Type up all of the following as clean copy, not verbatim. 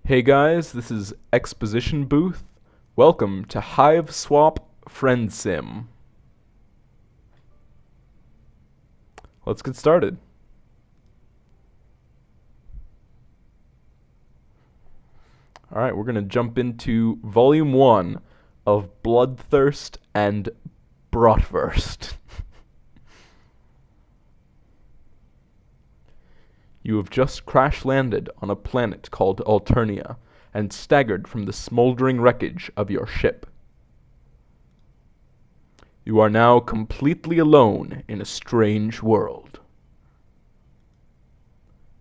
Hey guys, this is Exposition Booth. Welcome to Hiveswap Friendsim. Let's get started. Alright, we're going to jump into Volume 1 of Bloodthirst and Bratwurst. You have just crash-landed on a planet called Alternia and staggered from the smoldering wreckage of your ship. You are now completely alone in a strange world.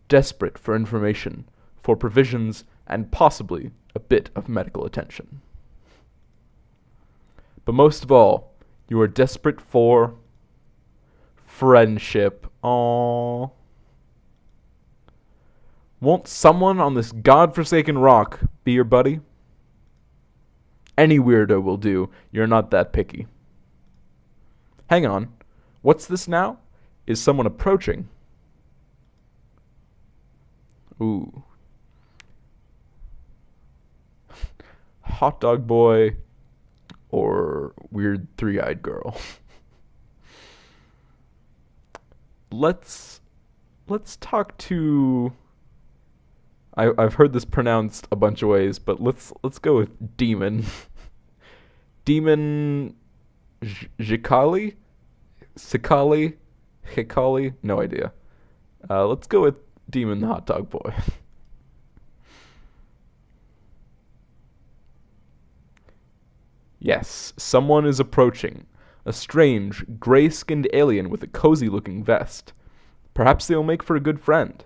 Desperate for information, for provisions, and possibly a bit of medical attention. But most of all, you are desperate for friendship. Aww. Won't someone on this godforsaken rock be your buddy? Any weirdo will do. You're not that picky. Hang on. What's this now? Is someone approaching? Ooh. Hot dog boy or weird three-eyed girl. Let's talk to... I've heard this pronounced a bunch of ways, but let's go with Diemen. Diemen Jikali? Sikali? Hikali? No idea. Let's go with Diemen the Hot Dog Boy. Yes, someone is approaching. A strange, gray-skinned alien with a cozy-looking vest. Perhaps they will make for a good friend.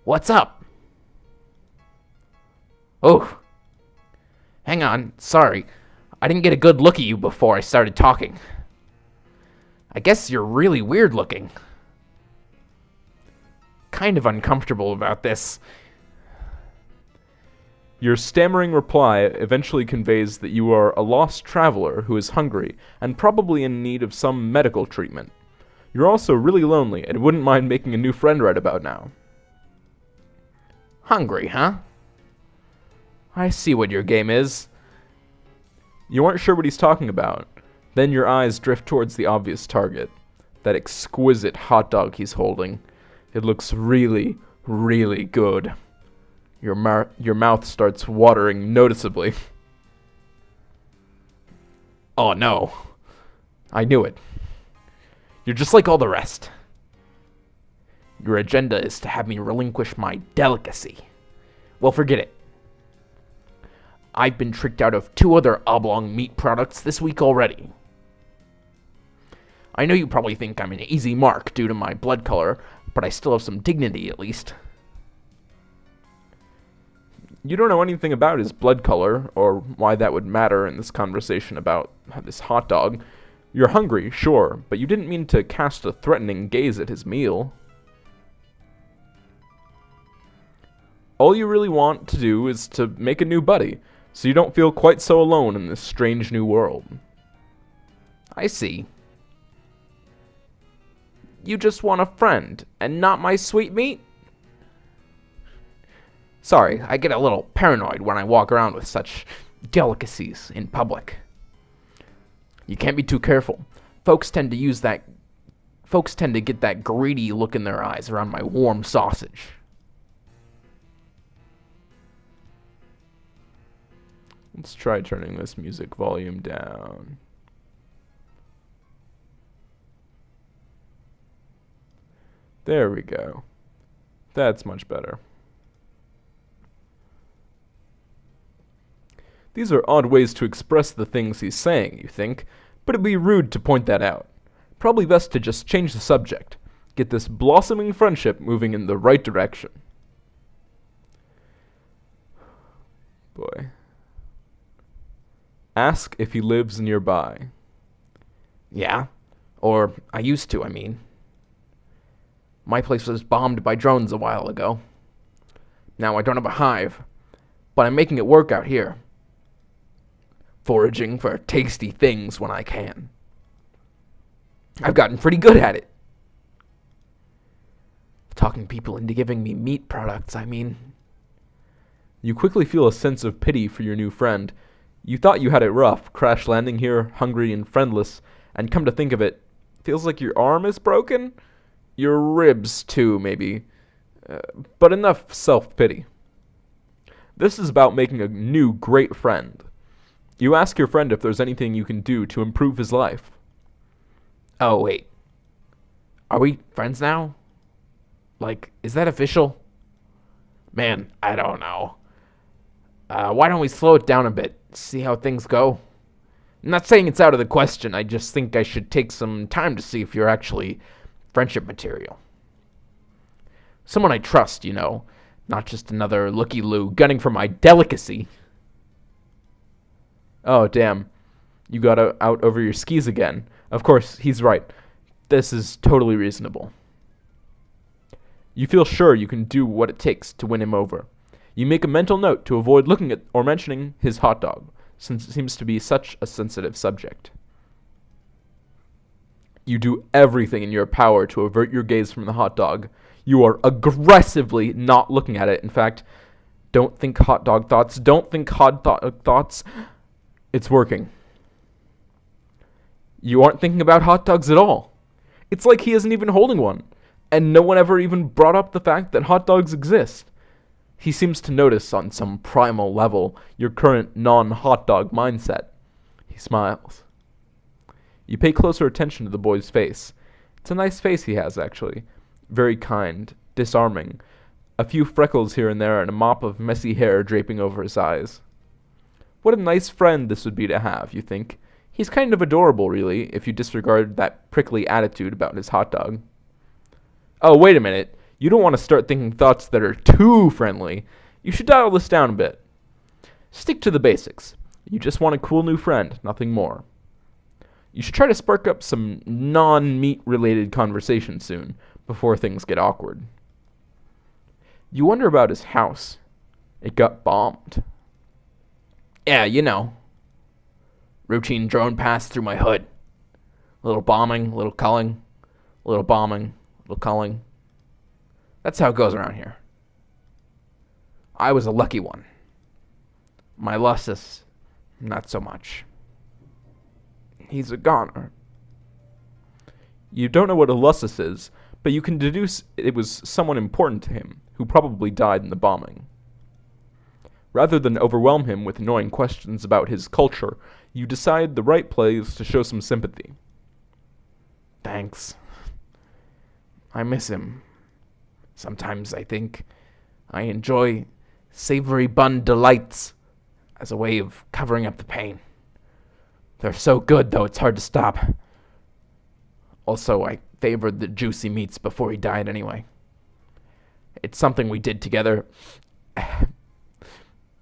What's up? Oh. Hang on, sorry. I didn't get a good look at you before I started talking. I guess you're really weird looking. Kind of uncomfortable about this. Your stammering reply eventually conveys that you are a lost traveler who is hungry and probably in need of some medical treatment. You're also really lonely and wouldn't mind making a new friend right about now. Hungry, huh? I see what your game is. You aren't sure what he's talking about. Then your eyes drift towards the obvious target. That exquisite hot dog he's holding. It looks really, really good. Your mouth starts watering noticeably. Oh no. I knew it. You're just like all the rest. Your agenda is to have me relinquish my delicacy. Well, forget it. I've been tricked out of 2 other oblong meat products this week already. I know you probably think I'm an easy mark due to my blood color, but I still have some dignity at least. You don't know anything about his blood color, or why that would matter in this conversation about this hot dog. You're hungry, sure, but you didn't mean to cast a threatening gaze at his meal. All you really want to do is to make a new buddy, so you don't feel quite so alone in this strange new world. I see. You just want a friend, and not my sweet meat? Sorry, I get a little paranoid when I walk around with such delicacies in public. You can't be too careful. Folks tend to get that greedy look in their eyes around my warm sausage. Let's try turning this music volume down. There we go. That's much better. These are odd ways to express the things he's saying, you think, but it'd be rude to point that out. Probably best to just change the subject. Get this blossoming friendship moving in the right direction. Boy. Ask if he lives nearby. Yeah. Or I used to, I mean. My place was bombed by drones a while ago. Now I don't have a hive, but I'm making it work out here. Foraging for tasty things when I can. I've gotten pretty good at it. talking people into giving me meat products, I mean. You quickly feel a sense of pity for your new friend. You thought you had it rough, crash landing here, hungry and friendless, and come to think of it, feels like your arm is broken? Your ribs, too, maybe. But enough self-pity. This is about making a new great friend. You ask your friend if there's anything you can do to improve his life. Oh, wait. Are we friends now? Like, is that official? Man, I don't know. Why don't we slow it down a bit, see how things go? I'm not saying it's out of the question, I just think I should take some time to see if you're actually friendship material. Someone I trust, you know, not just another looky-loo gunning for my delicacy. Oh, damn. You got out over your skis again. Of course, he's right. This is totally reasonable. You feel sure you can do what it takes to win him over. You make a mental note to avoid looking at or mentioning his hot dog, since it seems to be such a sensitive subject. You do everything in your power to avert your gaze from the hot dog. You are aggressively not looking at it. In fact, don't think hot dog thoughts. Don't think hot dog thoughts. It's working. You aren't thinking about hot dogs at all. It's like he isn't even holding one, and no one ever even brought up the fact that hot dogs exist. He seems to notice on some primal level your current non-hot dog mindset. He smiles. You pay closer attention to the boy's face. It's a nice face he has, actually. Very kind, disarming. A few freckles here and there and a mop of messy hair draping over his eyes. What a nice friend this would be to have, you think. He's kind of adorable, really, if you disregard that prickly attitude about his hot dog. Oh, wait a minute. You don't want to start thinking thoughts that are too friendly. You should dial this down a bit. Stick to the basics. You just want a cool new friend, nothing more. You should try to spark up some non-meat related conversation soon, before things get awkward. You wonder about his house. It got bombed. Yeah, you know. Routine drone pass through my hood. Little bombing, little culling. Little bombing, little culling. That's how it goes around here. I was a lucky one. My Lussus, not so much. He's a goner. You don't know what a Lussus is, but you can deduce it was someone important to him, who probably died in the bombing. Rather than overwhelm him with annoying questions about his culture, you decide the right play is to show some sympathy. Thanks. I miss him. Sometimes I think I enjoy savory bun delights as a way of covering up the pain. They're so good, though, it's hard to stop. Also, I favored the juicy meats before he died anyway. It's something we did together.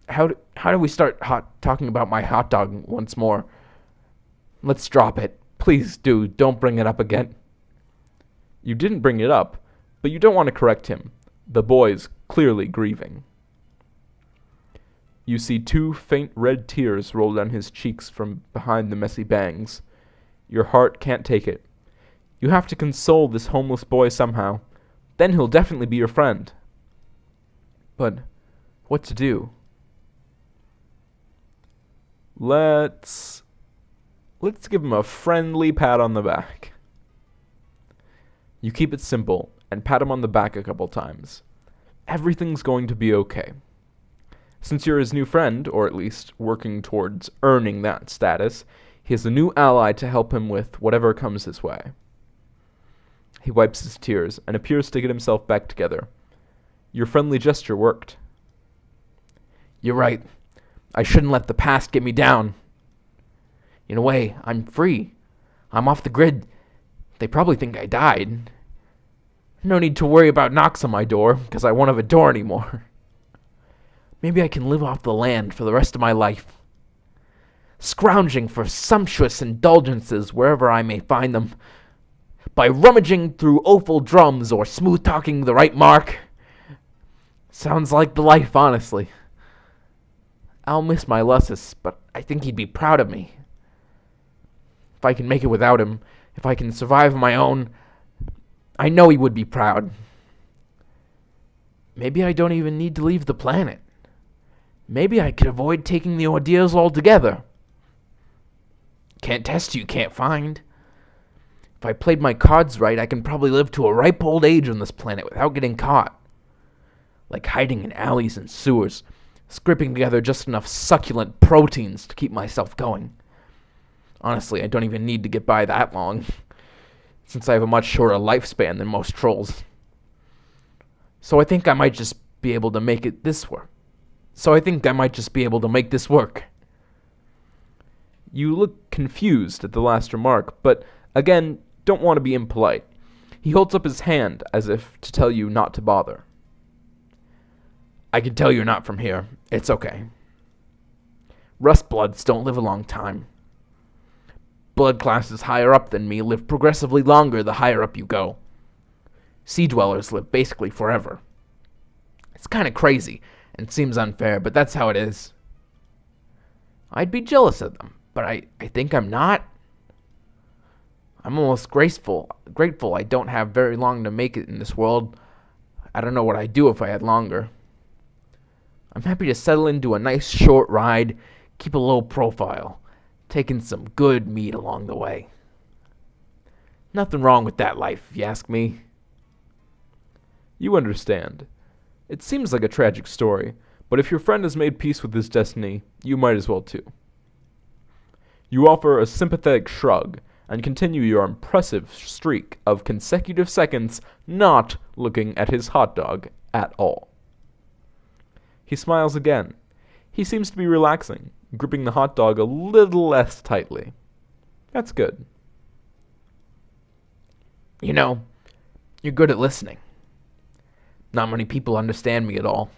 How do we start talking about my hot dog once more? Let's drop it. Please do. Don't bring it up again. You didn't bring it up, but you don't want to correct him. The boy's clearly grieving. You see 2 faint red tears roll down his cheeks from behind the messy bangs. Your heart can't take it. You have to console this homeless boy somehow. Then he'll definitely be your friend. But what to do? Let's give him a friendly pat on the back. You keep it simple and pat him on the back a couple times. Everything's going to be okay. Since you're his new friend, or at least working towards earning that status, he has a new ally to help him with whatever comes his way. He wipes his tears and appears to get himself back together. Your friendly gesture worked. You're right. I shouldn't let the past get me down. In a way, I'm free. I'm off the grid. They probably think I died. No need to worry about knocks on my door, because I won't have a door anymore. Maybe I can live off the land for the rest of my life, scrounging for sumptuous indulgences wherever I may find them, by rummaging through offal drums or smooth-talking the right mark. Sounds like the life, honestly. I'll miss my Lussus, but I think he'd be proud of me. If I can make it without him, if I can survive on my own, I know he would be proud. Maybe I don't even need to leave the planet. Maybe I could avoid taking the ordeals altogether. Can't test you can't find. If I played my cards right, I can probably live to a ripe old age on this planet without getting caught. Like hiding in alleys and sewers, scraping together just enough succulent proteins to keep myself going. Honestly, I don't even need to get by that long, since I have a much shorter lifespan than most trolls. So I think I might just be able to make this work. You look confused at the last remark, but again, don't want to be impolite. He holds up his hand as if to tell you not to bother. I can tell you're not from here. It's okay. Rustbloods don't live a long time. Blood classes higher up than me live progressively longer the higher up you go. Sea dwellers live basically forever. It's kind of crazy and seems unfair, but that's how it is. I'd be jealous of them, but I think I'm not. I'm almost grateful I don't have very long to make it in this world. I don't know what I'd do if I had longer. I'm happy to settle into a nice short ride, keep a low profile, taking some good meat along the way. Nothing wrong with that life, if you ask me. You understand. It seems like a tragic story, but if your friend has made peace with his destiny, you might as well too. You offer a sympathetic shrug and continue your impressive streak of consecutive seconds not looking at his hot dog at all. He smiles again. He seems to be relaxing, gripping the hot dog a little less tightly. That's good. You know, you're good at listening. Not many people understand me at all.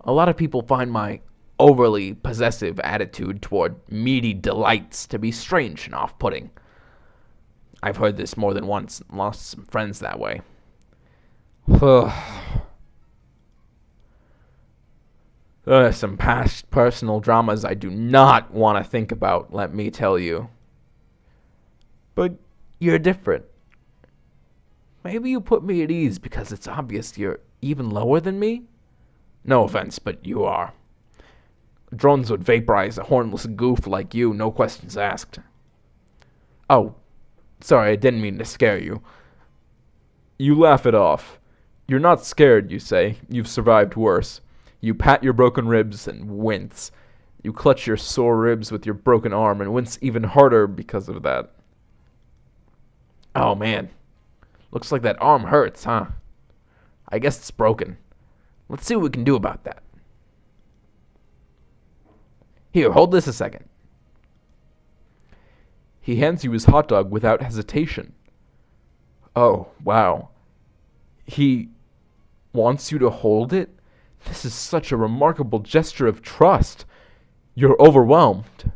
A lot of people find my overly possessive attitude toward meaty delights to be strange and off-putting. I've heard this more than once and lost some friends that way. Some past personal dramas I do not want to think about, let me tell you. But you're different. Maybe you put me at ease because it's obvious you're even lower than me? No offense, but you are. Drones would vaporize a hornless goof like you, no questions asked. Oh, sorry, I didn't mean to scare you. You laugh it off. You're not scared, you say. You've survived worse. You pat your broken ribs and wince. You clutch your sore ribs with your broken arm and wince even harder because of that. Oh, man. Looks like that arm hurts, huh? I guess it's broken. Let's see what we can do about that. Here, hold this a second. He hands you his hot dog without hesitation. Oh, wow. He wants you to hold it? This is such a remarkable gesture of trust. You're overwhelmed.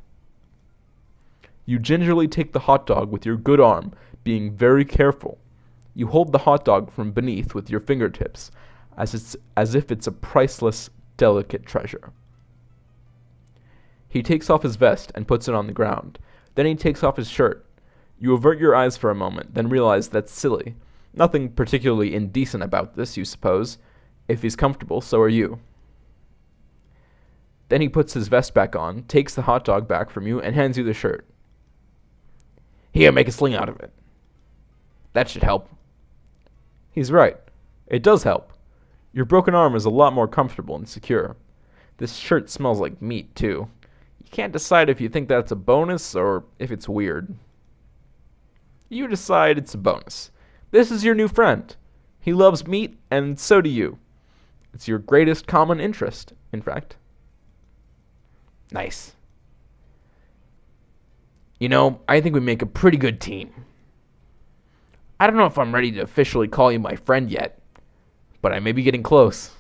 You gingerly take the hot dog with your good arm, being very careful. You hold the hot dog from beneath with your fingertips, as if it's a priceless, delicate treasure. He takes off his vest and puts it on the ground. Then he takes off his shirt. You avert your eyes for a moment, then realize that's silly. Nothing particularly indecent about this, you suppose. If he's comfortable, so are you. Then he puts his vest back on, takes the hot dog back from you, and hands you the shirt. Here, make a sling out of it. That should help. He's right. It does help. Your broken arm is a lot more comfortable and secure. This shirt smells like meat, too. You can't decide if you think that's a bonus or if it's weird. You decide it's a bonus. This is your new friend. He loves meat, and so do you. It's your greatest common interest, in fact. Nice. You know, I think we make a pretty good team. I don't know if I'm ready to officially call you my friend yet, but I may be getting close.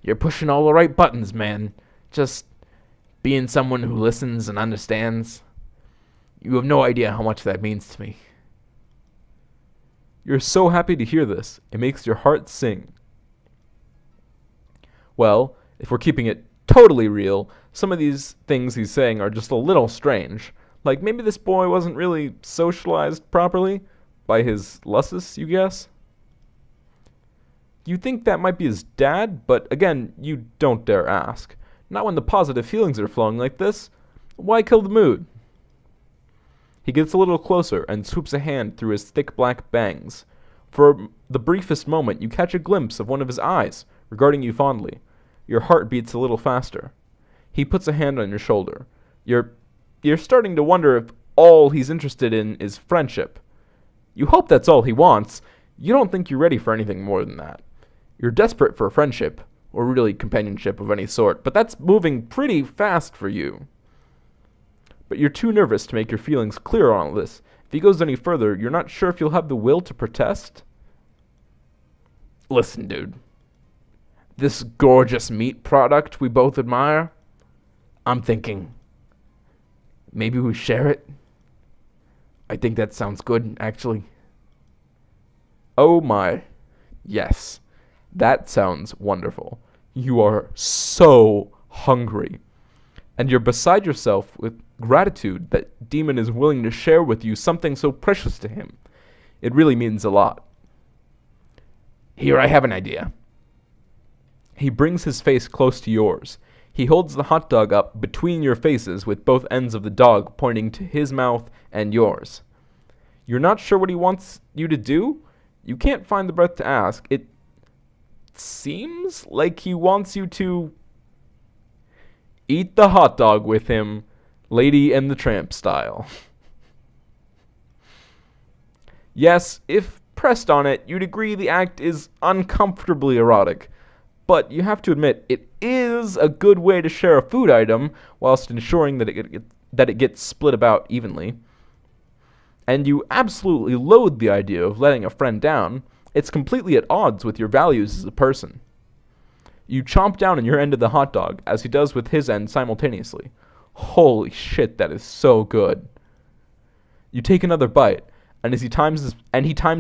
You're pushing all the right buttons, man. Just being someone who listens and understands. You have no idea how much that means to me. You're so happy to hear this. It makes your heart sing. Well, if we're keeping it totally real, some of these things he's saying are just a little strange. Like maybe this boy wasn't really socialized properly by his lussus, you guess? You think that might be his dad, but again, you don't dare ask. Not when the positive feelings are flowing like this. Why kill the mood? He gets a little closer and swoops a hand through his thick black bangs. For the briefest moment, you catch a glimpse of one of his eyes, regarding you fondly. Your heart beats a little faster. He puts a hand on your shoulder. You're starting to wonder if all he's interested in is friendship. You hope that's all he wants. You don't think you're ready for anything more than that. You're desperate for friendship, or really companionship of any sort, but that's moving pretty fast for you. But you're too nervous to make your feelings clear on all this. If he goes any further, you're not sure if you'll have the will to protest. Listen, dude. This gorgeous meat product we both admire, I'm thinking, maybe we share it? I think that sounds good, actually. Oh my. Yes. That sounds wonderful. You are so hungry. And you're beside yourself with gratitude that Diemen is willing to share with you something so precious to him. It really means a lot. Here, I have an idea. He brings his face close to yours. He holds the hot dog up between your faces with both ends of the dog pointing to his mouth and yours. You're not sure what he wants you to do? You can't find the breath to ask. It seems like he wants you to eat the hot dog with him, Lady and the Tramp style. Yes, if pressed on it, you'd agree the act is uncomfortably erotic. But you have to admit, it is a good way to share a food item whilst ensuring that it gets split about evenly. And you absolutely loathe the idea of letting a friend down. It's completely at odds with your values as a person. You chomp down on your end of the hot dog, as he does with his end simultaneously. Holy shit, that is so good. You take another bite, and he times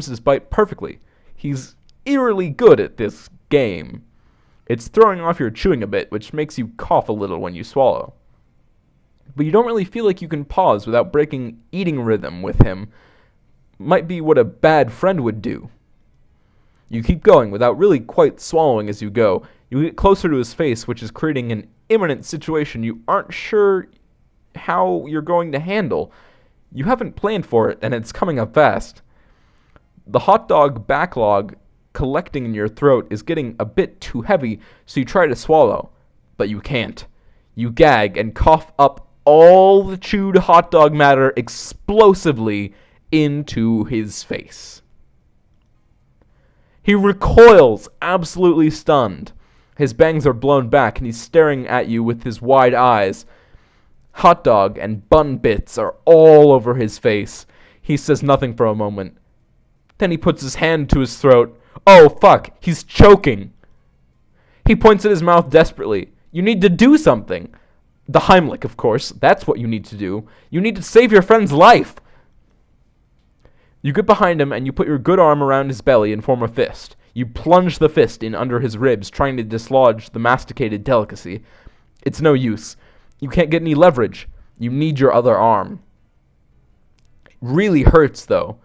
his bite perfectly. He's eerily good at this game. It's throwing off your chewing a bit, which makes you cough a little when you swallow. But you don't really feel like you can pause without breaking eating rhythm with him. Might be what a bad friend would do. You keep going without really quite swallowing as you go. You get closer to his face, which is creating an imminent situation you aren't sure how you're going to handle. You haven't planned for it, and it's coming up fast. The hot dog backlog collecting in your throat is getting a bit too heavy, so you try to swallow, but you can't. You gag and cough up all the chewed hot dog matter explosively into his face. He recoils, absolutely stunned. His bangs are blown back, and he's staring at you with his wide eyes. Hot dog and bun bits are all over his face. He says nothing for a moment. Then he puts his hand to his throat. Oh, fuck, he's choking. He points at his mouth desperately. You need to do something. The Heimlich, of course. That's what you need to do. You need to save your friend's life. You get behind him and you put your good arm around his belly and form a fist. You plunge the fist in under his ribs, trying to dislodge the masticated delicacy. It's no use. You can't get any leverage. You need your other arm. It really hurts, though.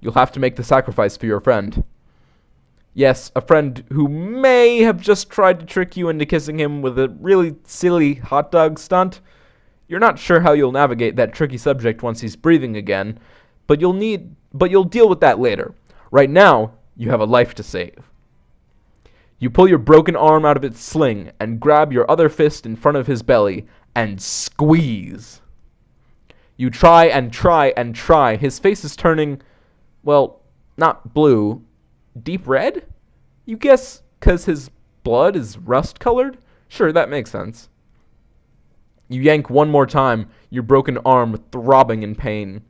You'll have to make the sacrifice for your friend. Yes, a friend who may have just tried to trick you into kissing him with a really silly hot dog stunt. You're not sure how you'll navigate that tricky subject once he's breathing again, but you'll deal with that later. Right now, you have a life to save. You pull your broken arm out of its sling and grab your other fist in front of his belly and squeeze. You try and try and try. His face is turning, well, not blue, deep red? You guess because his blood is rust-colored? Sure, that makes sense. You yank one more time, your broken arm throbbing in pain.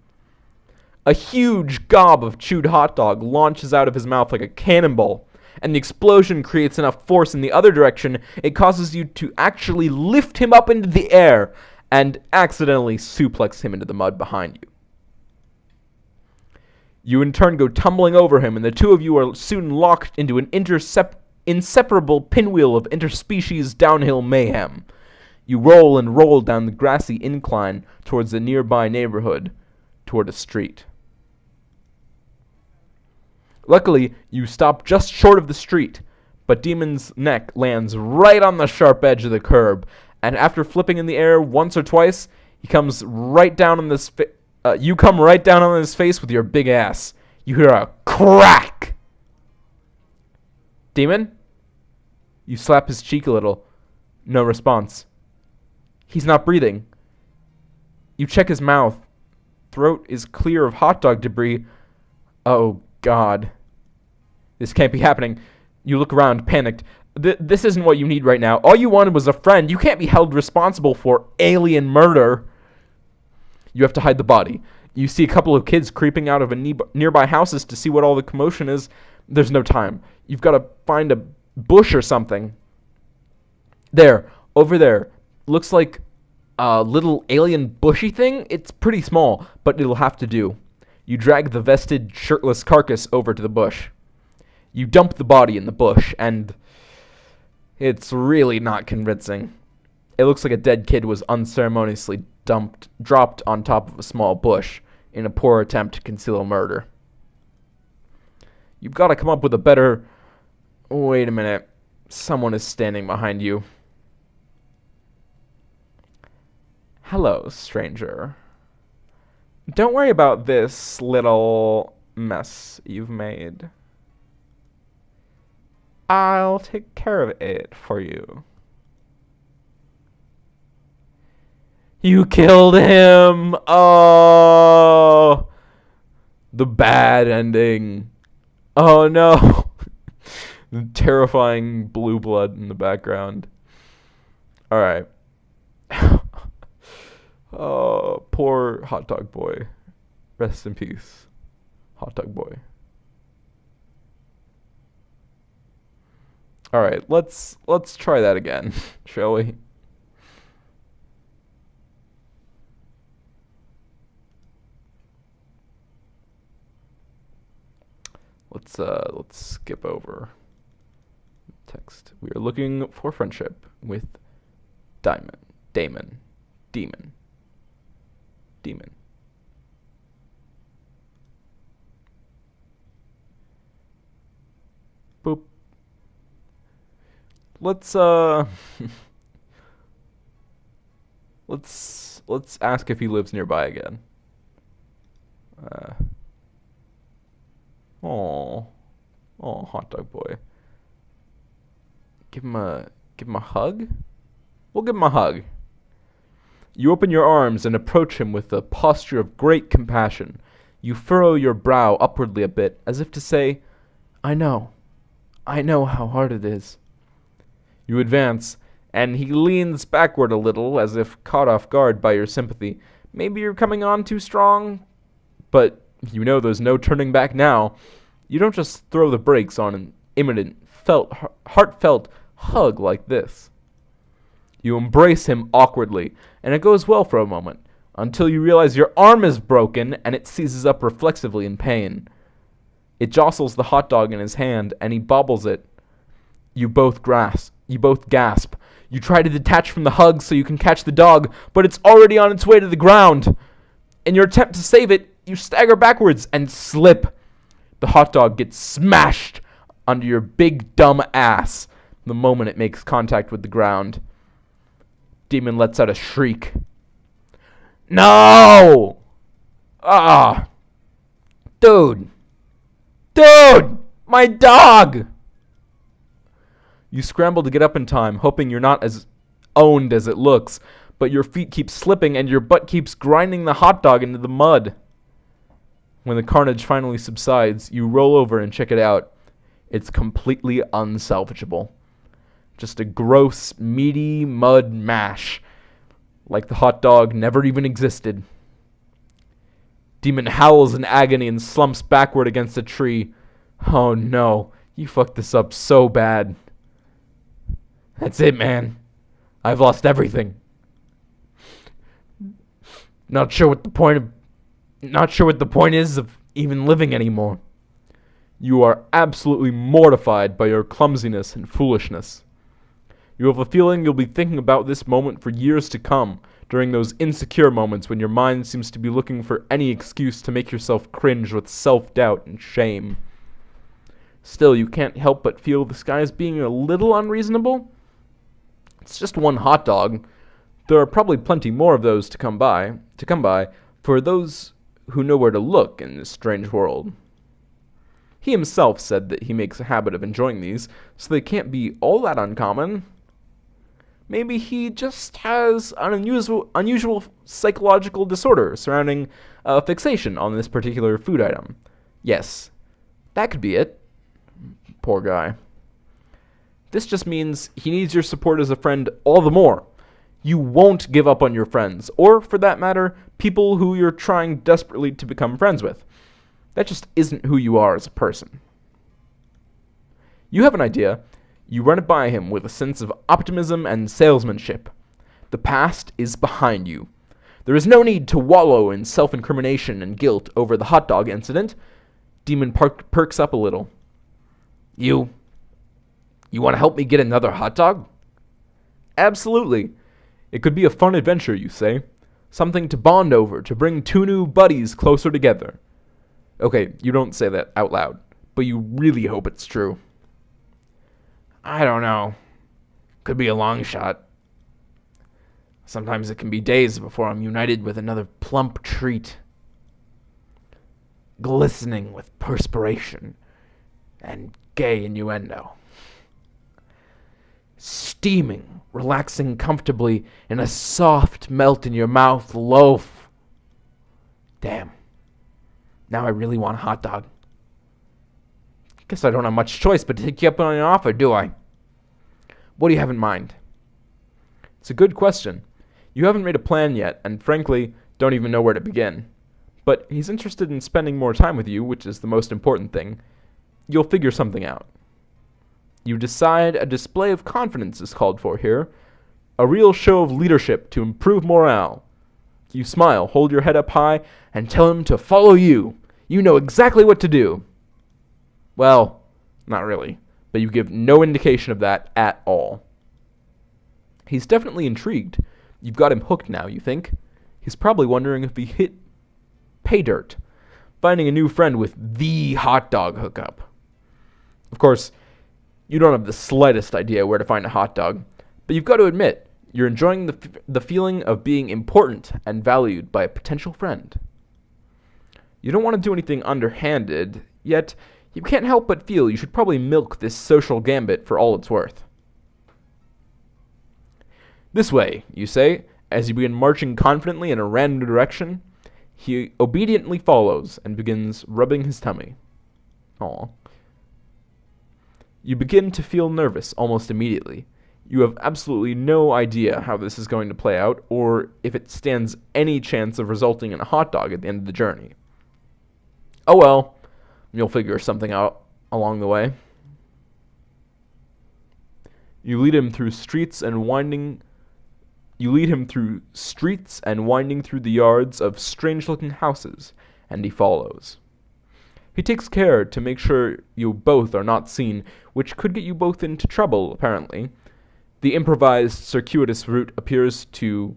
A huge gob of chewed hot dog launches out of his mouth like a cannonball, and the explosion creates enough force in the other direction, it causes you to actually lift him up into the air and accidentally suplex him into the mud behind you. You in turn go tumbling over him, and the two of you are soon locked into an inseparable pinwheel of interspecies downhill mayhem. You roll and roll down the grassy incline towards the nearby neighborhood, toward a street. Luckily, you stop just short of the street. but Diemen's neck lands right on the sharp edge of the curb, and after flipping in the air once or twice, he comes right down on this. You come right down on his face with your big ass. You hear a crack. Diemen? You slap his cheek a little. No response. He's not breathing. You check his mouth. Throat is clear of hot dog debris. Oh, God. This can't be happening. You look around, panicked. This isn't what you need right now. All you wanted was a friend. You can't be held responsible for alien murder. You have to hide the body. You see a couple of kids creeping out of nearby houses to see what all the commotion is. There's no time. You've got to find a bush or something. There, over there. Looks like a little alien bushy thing. It's pretty small, but it'll have to do. You drag the vested, shirtless carcass over to the bush. You dump the body in the bush, and it's really not convincing. It looks like a dead kid was unceremoniously dropped on top of a small bush in a poor attempt to conceal a murder. You've got to come up with a better... Wait a minute. Someone is standing behind you. Hello, stranger. Don't worry about this little mess you've made. I'll take care of it for you. You killed him! Oh! The bad ending. Oh no! The terrifying blue blood in the background. Alright. Oh, poor hot dog boy. Rest in peace, hot dog boy. Alright, let's try that again, shall we? Let's skip over text. We are looking for friendship with Diemen. Boop. Let's let's ask if he lives nearby again. Oh, hot dog boy. Give him a hug? We'll give him a hug. You open your arms and approach him with a posture of great compassion. You furrow your brow upwardly a bit, as if to say, I know how hard it is. You advance, and he leans backward a little, as if caught off guard by your sympathy. Maybe you're coming on too strong, but you know there's no turning back now. You don't just throw the brakes on an imminent, heartfelt hug like this. You embrace him awkwardly, and it goes well for a moment, until you realize your arm is broken and it seizes up reflexively in pain. It jostles the hot dog in his hand, and he bobbles it. You both gasp. You try to detach from the hug so you can catch the dog, but it's already on its way to the ground. In your attempt to save it, you stagger backwards and slip. The hot dog gets smashed under your big dumb ass the moment it makes contact with the ground. Diemen lets out a shriek. No! Ah! Dude! My dog! You scramble to get up in time, hoping you're not as owned as it looks, but your feet keep slipping and your butt keeps grinding the hot dog into the mud. When the carnage finally subsides, you roll over and check it out. It's completely unsalvageable. Just a gross, meaty mud mash, like the hot dog never even existed. Diemen howls in agony and slumps backward against a tree. Oh no, you fucked this up so bad. That's it, man. I've lost everything. Not sure what the point is of even living anymore. You are absolutely mortified by your clumsiness and foolishness. You have a feeling you'll be thinking about this moment for years to come, during those insecure moments when your mind seems to be looking for any excuse to make yourself cringe with self-doubt and shame. Still, you can't help but feel this guy is being a little unreasonable. It's just one hot dog. There are probably plenty more of those to come by for those who know where to look in this strange world. He himself said that he makes a habit of enjoying these, so they can't be all that uncommon. Maybe he just has an unusual psychological disorder surrounding fixation on this particular food item. Yes, that could be it. Poor guy. This just means he needs your support as a friend all the more. You won't give up on your friends, or, for that matter, people who you're trying desperately to become friends with. That just isn't who you are as a person. You have an idea. You run it by him with a sense of optimism and salesmanship. The past is behind you. There is no need to wallow in self-incrimination and guilt over the hot dog incident. Diemen perks up a little. You want to help me get another hot dog? Absolutely. It could be a fun adventure, you say. Something to bond over, to bring two new buddies closer together. Okay, you don't say that out loud, but you really hope it's true. I don't know. Could be a long shot. Sometimes it can be days before I'm united with another plump treat. Glistening with perspiration and gay innuendo. Steaming, relaxing comfortably in a soft melt-in-your-mouth loaf. Damn. Now I really want a hot dog. Guess I don't have much choice but to take you up on your offer, do I? What do you have in mind? It's a good question. You haven't made a plan yet, and frankly, don't even know where to begin. But he's interested in spending more time with you, which is the most important thing. You'll figure something out. You decide a display of confidence is called for here, a real show of leadership to improve morale. You smile, hold your head up high, and tell him to follow you. You know exactly what to do. Well, not really, but you give no indication of that at all. He's definitely intrigued. You've got him hooked now, you think. He's probably wondering if he hit pay dirt, finding a new friend with the hot dog hookup. Of course, you don't have the slightest idea where to find a hot dog, but you've got to admit, you're enjoying the feeling of being important and valued by a potential friend. You don't want to do anything underhanded, yet you can't help but feel you should probably milk this social gambit for all it's worth. This way, you say, as you begin marching confidently in a random direction. He obediently follows and begins rubbing his tummy. Aw. You begin to feel nervous almost immediately. You have absolutely no idea how this is going to play out, or if it stands any chance of resulting in a hot dog at the end of the journey. Oh well, you'll figure something out along the way. You lead him through streets and winding through the yards of strange-looking houses, and he follows. He takes care to make sure you both are not seen, which could get you both into trouble, apparently. The improvised circuitous route appears to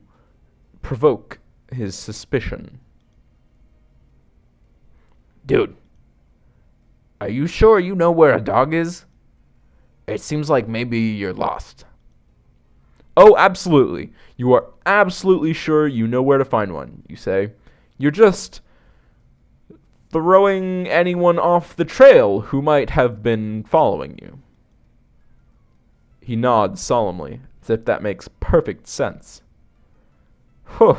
provoke his suspicion. Dude, are you sure you know where a dog is? It seems like maybe you're lost. Oh, absolutely. You are absolutely sure you know where to find one, you say. You're just throwing anyone off the trail who might have been following you. He nods solemnly, as if that makes perfect sense. Whew.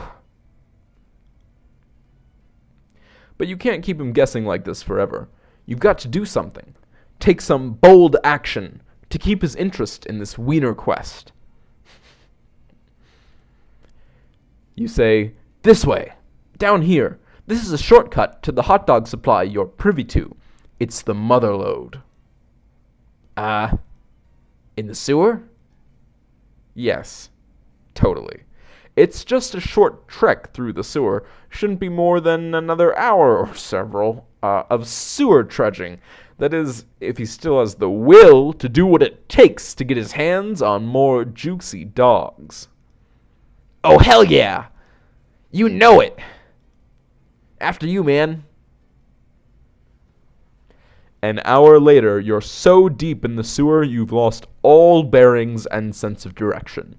But you can't keep him guessing like this forever. You've got to do something. Take some bold action to keep his interest in this wiener quest. You say, this way, down here. This is a shortcut to the hot dog supply you're privy to. It's the mother lode. In the sewer? Yes, totally. It's just a short trek through the sewer. Shouldn't be more than another hour or several of sewer trudging. That is, if he still has the will to do what it takes to get his hands on more juicy dogs. Oh, hell yeah! You know it! After you, man. An hour later, you're so deep in the sewer you've lost all bearings and sense of direction.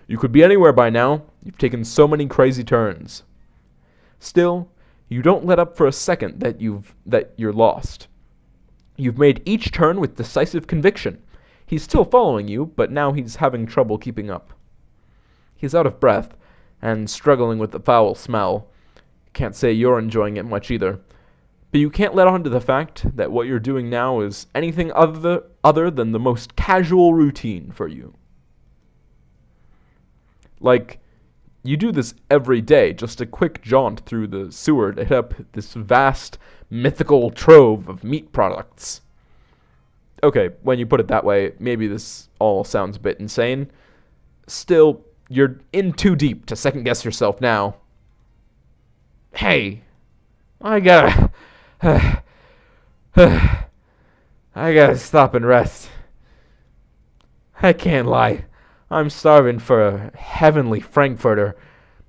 You could be anywhere by now. You've taken so many crazy turns. Still, you don't let up for a second that you're lost. You've made each turn with decisive conviction. He's still following you, but now he's having trouble keeping up. He's out of breath and struggling with the foul smell. Can't say you're enjoying it much either. But you can't let on to the fact that what you're doing now is anything other than the most casual routine for you. Like, you do this every day, just a quick jaunt through the sewer to hit up this vast, mythical trove of meat products. Okay, when you put it that way, maybe this all sounds a bit insane. Still, you're in too deep to second-guess yourself now. Hey, I gotta stop and rest. I can't lie. I'm starving for a heavenly frankfurter,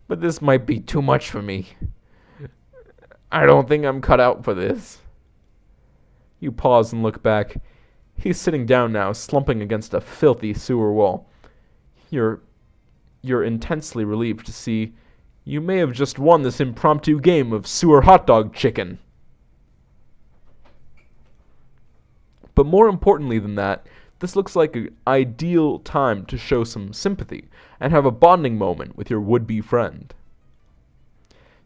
but this might be too much for me. I don't think I'm cut out for this. You pause and look back. He's sitting down now, slumping against a filthy sewer wall. You're intensely relieved to see you may have just won this impromptu game of sewer hot dog chicken. But more importantly than that, this looks like an ideal time to show some sympathy and have a bonding moment with your would-be friend.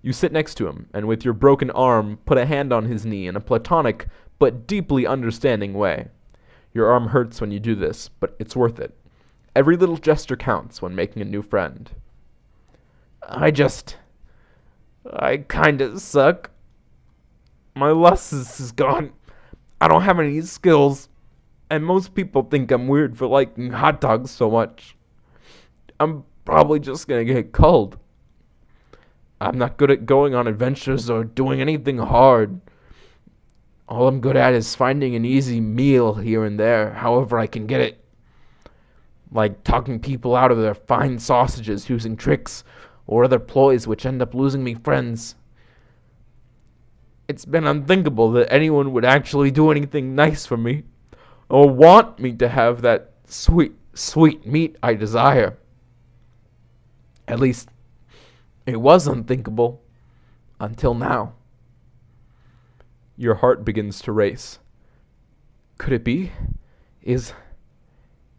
You sit next to him, and with your broken arm, put a hand on his knee in a platonic but deeply understanding way. Your arm hurts when you do this, but it's worth it. Every little gesture counts when making a new friend. I kinda suck. My lust is gone. I don't have any skills. And most people think I'm weird for liking hot dogs so much. I'm probably just gonna get culled. I'm not good at going on adventures or doing anything hard. All I'm good at is finding an easy meal here and there, however I can get it. Like talking people out of their fine sausages using tricks or other ploys which end up losing me friends. It's been unthinkable that anyone would actually do anything nice for me, or want me to have that sweet, sweet meat I desire. At least, it was unthinkable, until now. Your heart begins to race. Could it be? Is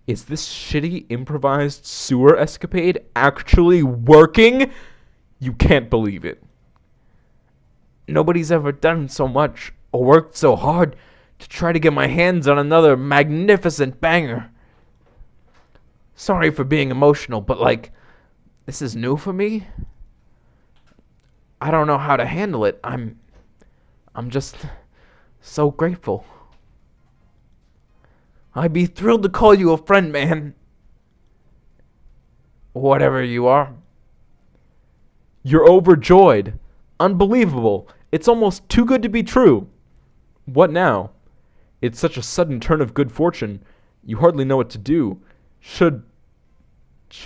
this shitty improvised sewer escapade actually working? You can't believe it. Nobody's ever done so much or worked so hard to try to get my hands on another magnificent banger. Sorry for being emotional, but this is new for me. I don't know how to handle it. I'm just so grateful. I'd be thrilled to call you a friend, man. Whatever you are. You're overjoyed. Unbelievable. It's almost too good to be true. What now? It's such a sudden turn of good fortune. You hardly know what to do. Should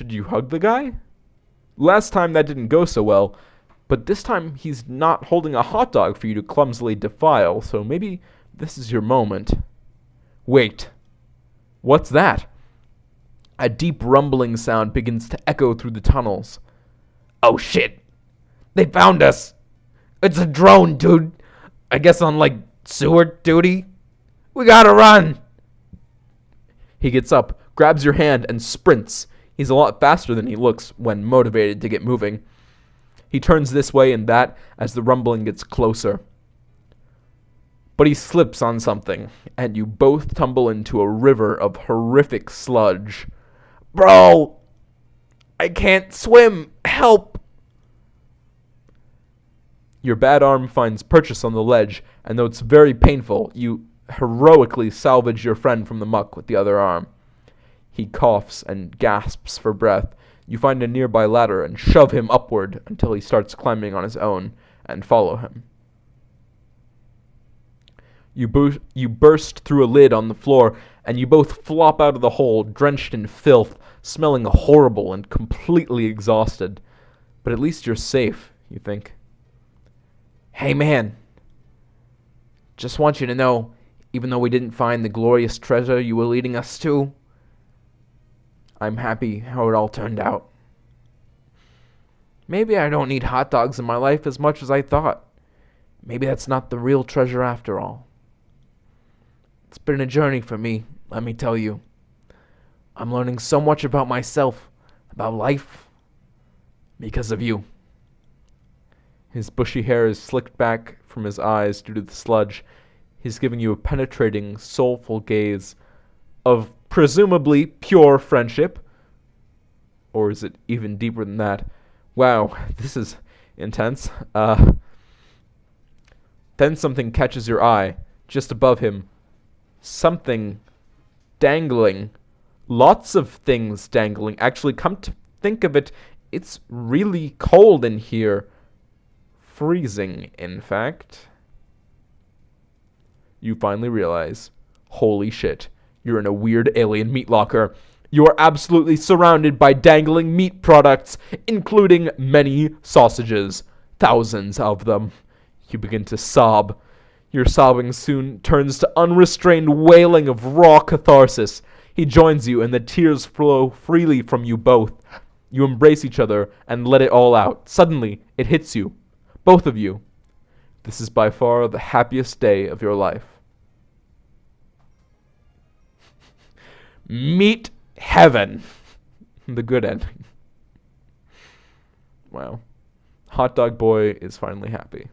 you hug the guy? Last time that didn't go so well, but this time he's not holding a hot dog for you to clumsily defile, so maybe this is your moment. Wait. What's that? A deep rumbling sound begins to echo through the tunnels. Oh shit! They found us! It's a drone, dude! I guess on, sewer duty? We gotta run! He gets up, grabs your hand, and sprints. He's a lot faster than he looks when motivated to get moving. He turns this way and that as the rumbling gets closer. But he slips on something, and you both tumble into a river of horrific sludge. Bro! I can't swim! Help! Your bad arm finds purchase on the ledge, and though it's very painful, you heroically salvage your friend from the muck with the other arm. He coughs and gasps for breath. You find a nearby ladder and shove him upward until he starts climbing on his own, and follow him. You burst through a lid on the floor, and you both flop out of the hole, drenched in filth, smelling horrible and completely exhausted. But at least you're safe, you think. Hey man, just want you to know, Even though we didn't find the glorious treasure you were leading us to, I'm happy how it all turned out. Maybe I don't need hot dogs in my life as much as I thought. Maybe that's not the real treasure after all. It's been a journey for me, let me tell you. I'm learning so much about myself, about life, because of you. His bushy hair is slicked back from his eyes due to the sludge. He's giving you a penetrating, soulful gaze of presumably pure friendship. Or is it even deeper than that? Wow, this is intense. Then something catches your eye, just above him. Something dangling. Lots of things dangling. Actually, come to think of it, it's really cold in here. Freezing, in fact. You finally realize, holy shit, you're in a weird alien meat locker. You are absolutely surrounded by dangling meat products, including many sausages. Thousands of them. You begin to sob. Your sobbing soon turns to unrestrained wailing of raw catharsis. He joins you, and the tears flow freely from you both. You embrace each other and let it all out. Suddenly, it hits you. Both of you. This is by far the happiest day of your life. Meet heaven. The good ending. Wow. Hot Dog Boy is finally happy.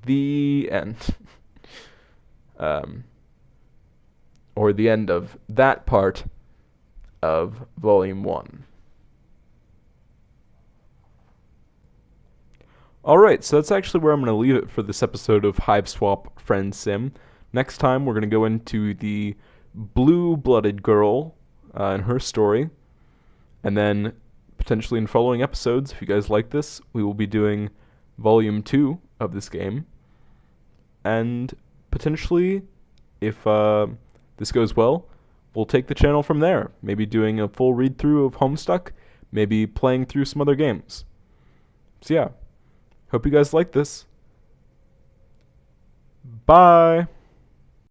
The end. Or the end of that part of Volume 1. Alright, so that's actually where I'm going to leave it for this episode of Hiveswap Friendsim. Next time, we're going to go into the blue-blooded girl and her story. And then, potentially in following episodes, if you guys like this, we will be doing Volume 2 of this game. And potentially, if this goes well, we'll take the channel from there. Maybe doing a full read-through of Homestuck. Maybe playing through some other games. So yeah, hope you guys like this. Bye!